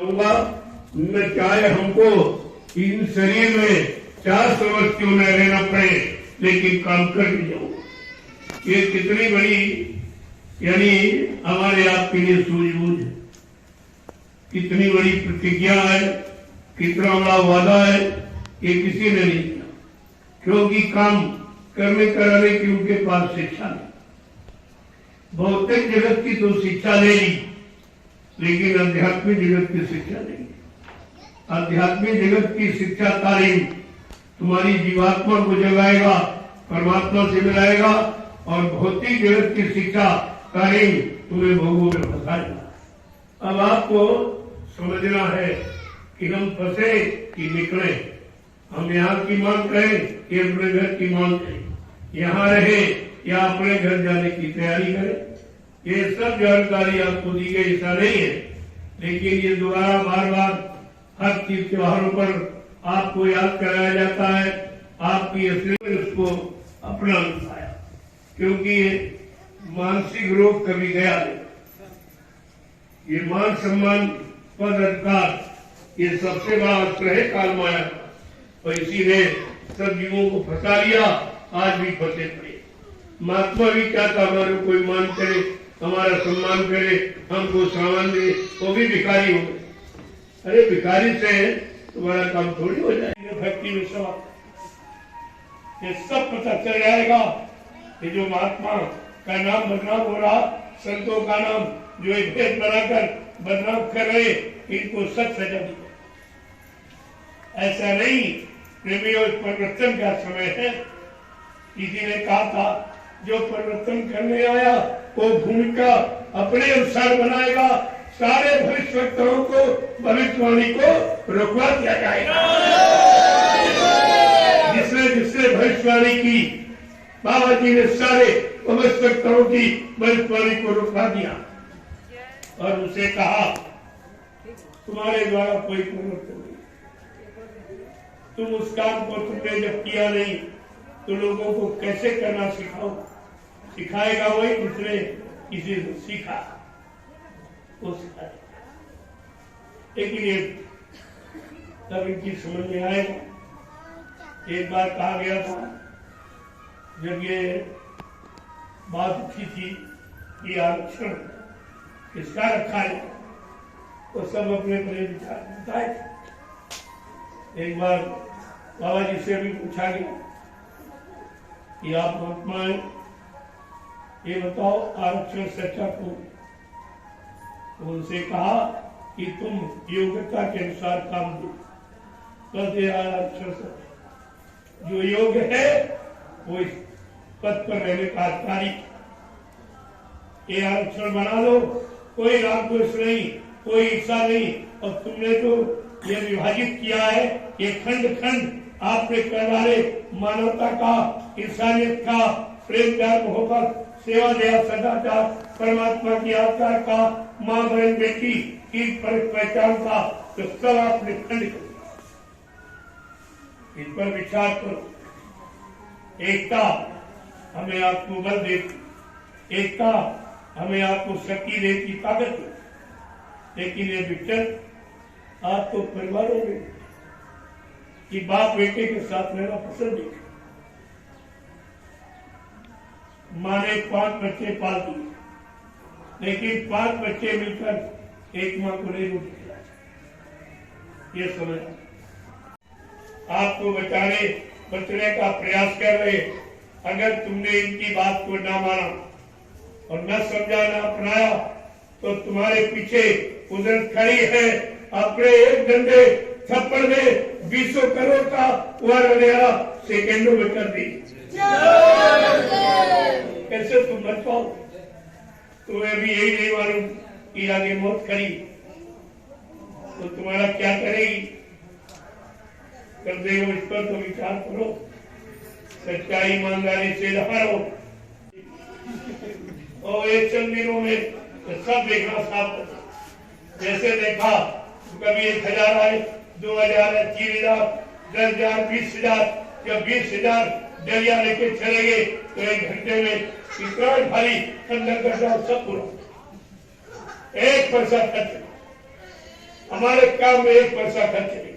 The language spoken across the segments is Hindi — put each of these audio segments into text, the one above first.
कहूंगा न चाहे हमको इन शरीर में 400 वर्ष क्यों न रहना पड़े, लेकिन काम कर भी जाऊं। ये कितनी बड़ी यानी हमारे आपके लिए सूझबूझ है, कितनी बड़ी प्रतिज्ञा है, कितना बड़ा वादा है, ये किसी ने नहीं किया, क्योंकि काम करने कराने की उनके पास शिक्षा नहीं। भौतिक जगत की तो शिक्षा ले ली, लेकिन आध्यात्मिक जगत की शिक्षा नहीं। आध्यात्मिक जगत की शिक्षा तालीम तुम्हारी जीवात्मा को जगाएगा, परमात्मा से मिलाएगा, और भौतिक जगत की शिक्षा तालीम तुम्हें भोगों में फंसाएगा। अब आपको समझना है कि हम फंसे कि निकले, हम यहाँ की मांग करें कि अपने घर की मांग करें, यहाँ रहे या अपने घर जाने की तैयारी करें। ये सब जानकारी आपको दी गई, ऐसा नहीं है, लेकिन ये दोबारा बार बार हर चीज त्योहारों पर आपको याद कराया जाता है। आपकी असली में उसको अपना पाया, क्योंकि ये मानसिक रोग कभी गया नहीं। ये मान सम्मान पद अधिकार ये सबसे बड़ा अस्त्र है काल माया का, और इसी ने सब जीवों को फंसा लिया, आज भी फंसे पड़े। महात्मा भी क्या था, हमारे कोई मान करे, हमारा सम्मान करे, हमको सामान दे, वो भी भिखारी हो गए। अरे भिखारी से तुम्हारा काम थोड़ी हो जाएगा। भक्ति में सब ये सब पता चल जाएगा कि जो महात्मा का नाम बदनाम हो रहा, संतों का नाम जो एक भेद बनाकर बदनाम कर रहे, इनको सच सजा दी। ऐसा नहीं, प्रेमियों परिवर्तन का समय है। किसी ने कहा था जो परिवर्तन करने आया वो भूमिका अपने अनुसार बनाएगा, सारे भविष्यवक्ताओं को भविष्यवाणी को रुकवा दिया जाएगा। जिसने भविष्यवाणी की, बाबा जी ने सारे भविष्यवक्ताओं की भविष्यवाणी को रुकवा दिया और उसे कहा तुम्हारे द्वारा कोई परिवर्तन नहीं, तुम उस काम को तुमने जब किया नहीं तो लोगों को कैसे करना सिखाओ। सिखाएगा वही दूसरे किसी से सीखा वो सिखाएगा। लेकिन ये तब इनकी समझ में आएगा। एक बार कहा गया था, जब ये बात उठी थी कि आरक्षण किसका रखा है, तो सब अपने अपने विचार बताए थे। एक बार बाबा जी से भी पूछा गया कि आप महात्मा हैं, ये बताओ आरक्षण सच्चा कौन। तो उनसे कहा कि तुम योग्यता के अनुसार काम दो, बस ये आरक्षण सच्चा। जो योग्य है वो इस पद पर रहने का अधिकारी, ये आरक्षण बना लो, कोई राग द्वेष नहीं, कोई ईर्षा नहीं। और तुमने जो ये विभाजित किया है, ये खंड खंड आपने कर डाले, मानवता का, इंसानियत का, प्रेम प्यार मोहब्बत, सेवा दया सदाचार, परमात्मा की आज्ञा का, माँ बहन बेटी की पहचान का, तो सब आपने खंड कर दिया। इन पर विचार करो। एकता हमें आपको बल देती, एकता हमें आपको शक्ति देती, ताकत देती। लेकिन ये विचल आपको परिवारों में कि बाप बेटे के साथ रहना पसंद नहीं। माँ ने 5 बच्चे पाल दिए, लेकिन 5 बच्चे मिलकर एक माँ को नहीं रोटी खिलाते। ये समझ आपको बचने का प्रयास कर रहे, अगर तुमने इनकी बात को ना माना और न समझा न अपनाया, तो तुम्हारे पीछे उधर खड़ी है अपने एक डंडे थप्पड़ में 20 करोड़ का वारा सेकेंडों में कर दी। कैसे तुम बच पाओ? तुम्हें भी यही नहीं मालूम कि आगे मौत खड़ी तो तुम्हारा क्या करेगी। कर देगा इस पर तो विचार करो, सच्चाई ईमानदारी से रहो। और एक चंद दिनों में तो सब देखना साफ। जैसे देखा कभी 1000 आए, 2000 है, 3000, 10,000, 20,000, जब 20,000 डलिया लेके चले गए तो 1 घंटे में इतना भारी खंडन कर सब पूरा, 1 पैसा खर्च। हमारे काम में 1 पैसा खर्च नहीं।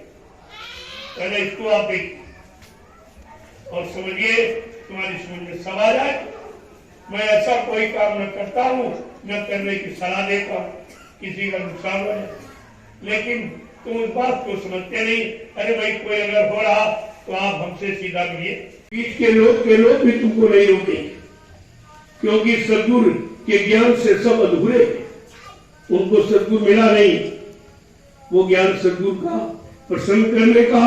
पहले इसको आप देखिए और समझिए, तुम्हारी समझ में सब आ जाए। मैं ऐसा कोई काम न करता हूँ, न करने की सलाह देता हूँ, किसी का नुकसान हो जाए, लेकिन तुम इस बात को समझते नहीं। अरे भाई, कोई अगर हो रहा तो आप हमसे सीधा मिलिए। बीच के लोग भी तुमको नहीं रोकेंगे, क्योंकि सदगुरु के ज्ञान से सब अधूरे। उनको सदगुरु मिला नहीं, वो ज्ञान सदगुरु का प्रसन्न करने का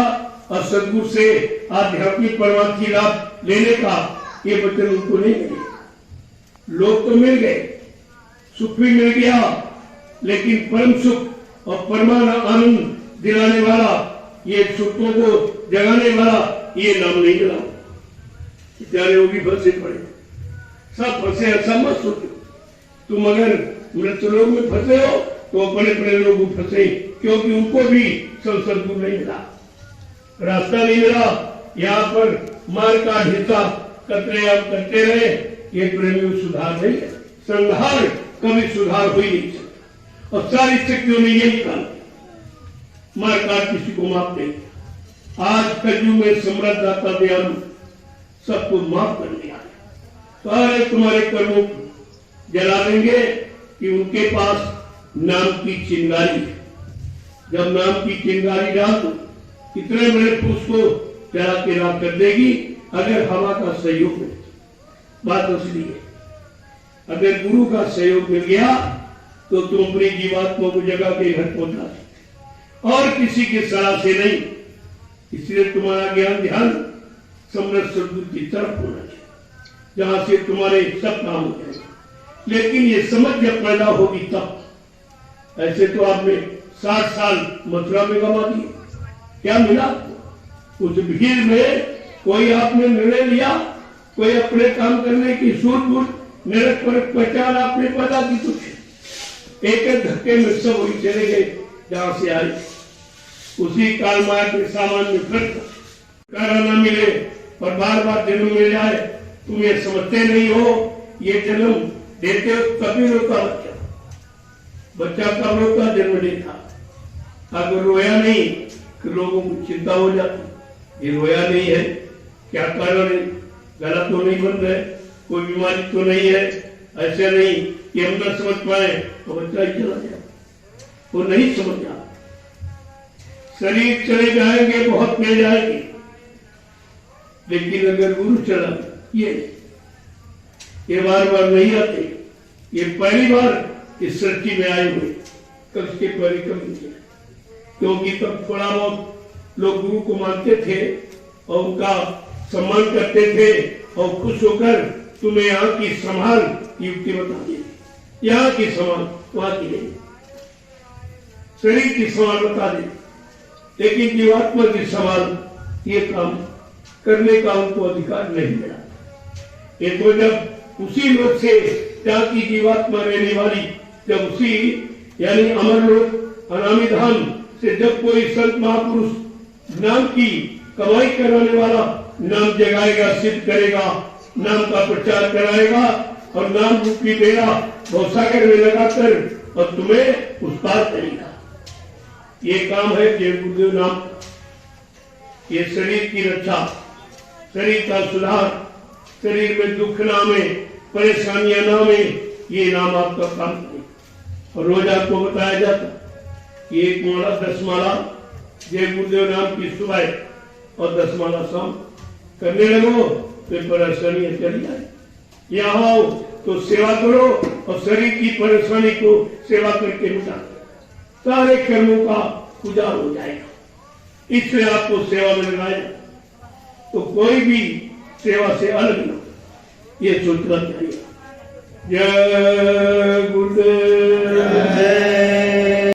और सदगुरु से आध्यात्मिक परमात्मा की लाभ लेने का ये वचन उनको नहीं मिले। लोग तो मिल गए, सुख भी मिल गया, लेकिन परम सुख और परमानंद दिलाने वाला, ये सुखों को जगाने वाला ये नाम नहीं मिला। बेचारे वो भी फंसे पड़े, सब फंसे। ऐसा मत सोचो, तुम अगर मृत्युलोक में फंसे हो तो अपने अपने लोग फंसे, क्योंकि उनको भी सदगुरु नहीं मिला, रास्ता नहीं मिला। यहाँ पर मार का ढीसा करते रहे, ये प्रेमी सुधार नहीं है। संहार कभी सुधार हो ही नहीं सकता, और सारी शक्तियों ने ये निकाल मार काट किसी को माफ नहीं। आज कलयुग में सम्राट दाता दयालु सबको माफ कर दिया, सारे तुम्हारे कर्मों को जला देंगे कि उनके पास नाम की चिंगारी है। जब नाम की चिंगारी डाल दो, इतने बड़े पुरुष को जला के राख कर देगी, अगर हवा का सहयोग मिले। बात असली है, अगर गुरु का सहयोग मिल गया तो तुम अपनी जीवात्मा को जगा के घर पहुंचा सकते, और किसी की सलाह से नहीं। इसलिए तुम्हारा ज्ञान ध्यान समृद्ध सदगुरु की तरफ होना चाहिए, जहां से तुम्हारे सब काम हो जाएंगे। लेकिन ये समझ जब पैदा होगी तब। ऐसे तो आपने 60 साल मथुरा में गवा दिए, क्या मिला? उस भीड़ में कोई आपने निर्णय लिया, कोई अपने काम करने की सूझबूझ निरख परख पहचान आपने पैदा की? कुछ एक धक्के में सब वही चले गए जहां से आए। उसी काल माया के सामान में फिर न मिले और बार बार जन्म मिल जाए। तुम ये समझते नहीं हो, ये जन्म देते हो कभी रोता बच्चा कब रोता? जन्म लेता। अगर रोया नहीं तो लोगों को चिंता हो जाती, ये रोया नहीं है, क्या कारण है? गला तो नहीं बन रहा है, कोई बीमारी तो नहीं है, ऐसे नहीं कि हम न समझ पाए तो बच्चा ही चला गया। वो नहीं समझ जा, शरीर चले जाएंगे, बहुत मिल जाएगी, लेकिन अगर गुरु चला ये बार बार नहीं आते। ये पहली बार इस सृष्टि में आए हुए, कब के पहले कभी नहीं, क्योंकि तब थोड़ा बहुत लोग गुरु को मानते थे और उनका सम्मान करते थे और खुश होकर तुम्हें यहाँ की संभाल युक्ति बता दी, यहाँ की संभाल वहां की नहीं, शरीर की संभाल बता दी, लेकिन जीवात्मा की संभाल ये काम करने का उनको अधिकार नहीं मिला। ये तो जब उसी लोक से जहाँ की जीवात्मा रहने वाली, जब उसी यानी अमर लोक अनामी धाम से जब कोई संत महापुरुष नाम की कमाई कराने वाला नाम जगाएगा, सिद्ध करेगा, नाम का प्रचार कराएगा और नाम रूपी बेड़ा भवसागर में लगाकर और तुम्हें उस पार करेगा। ये काम है जय गुरुदेव नाम। ये शरीर की रक्षा, शरीर का सुधार, शरीर में दुख नामे, परेशानियां नामे, ये नाम आपका काम करे। और रोज आपको बताया जाता कि 1 माला 10 माला जय गुरुदेव नाम की सुबह और 10 माला शाम करने लगो तो परेशानियां चली जाए। यहाँ आओ तो सेवा करो और शरीर की परेशानी को सेवा करके मिटा दो, सारे कर्मों का उजाड़ हो जाएगा। इससे आपको सेवा में लगाया तो कोई भी सेवा से अलग न, ये सोचना चाहिए। जय गुरुदेव।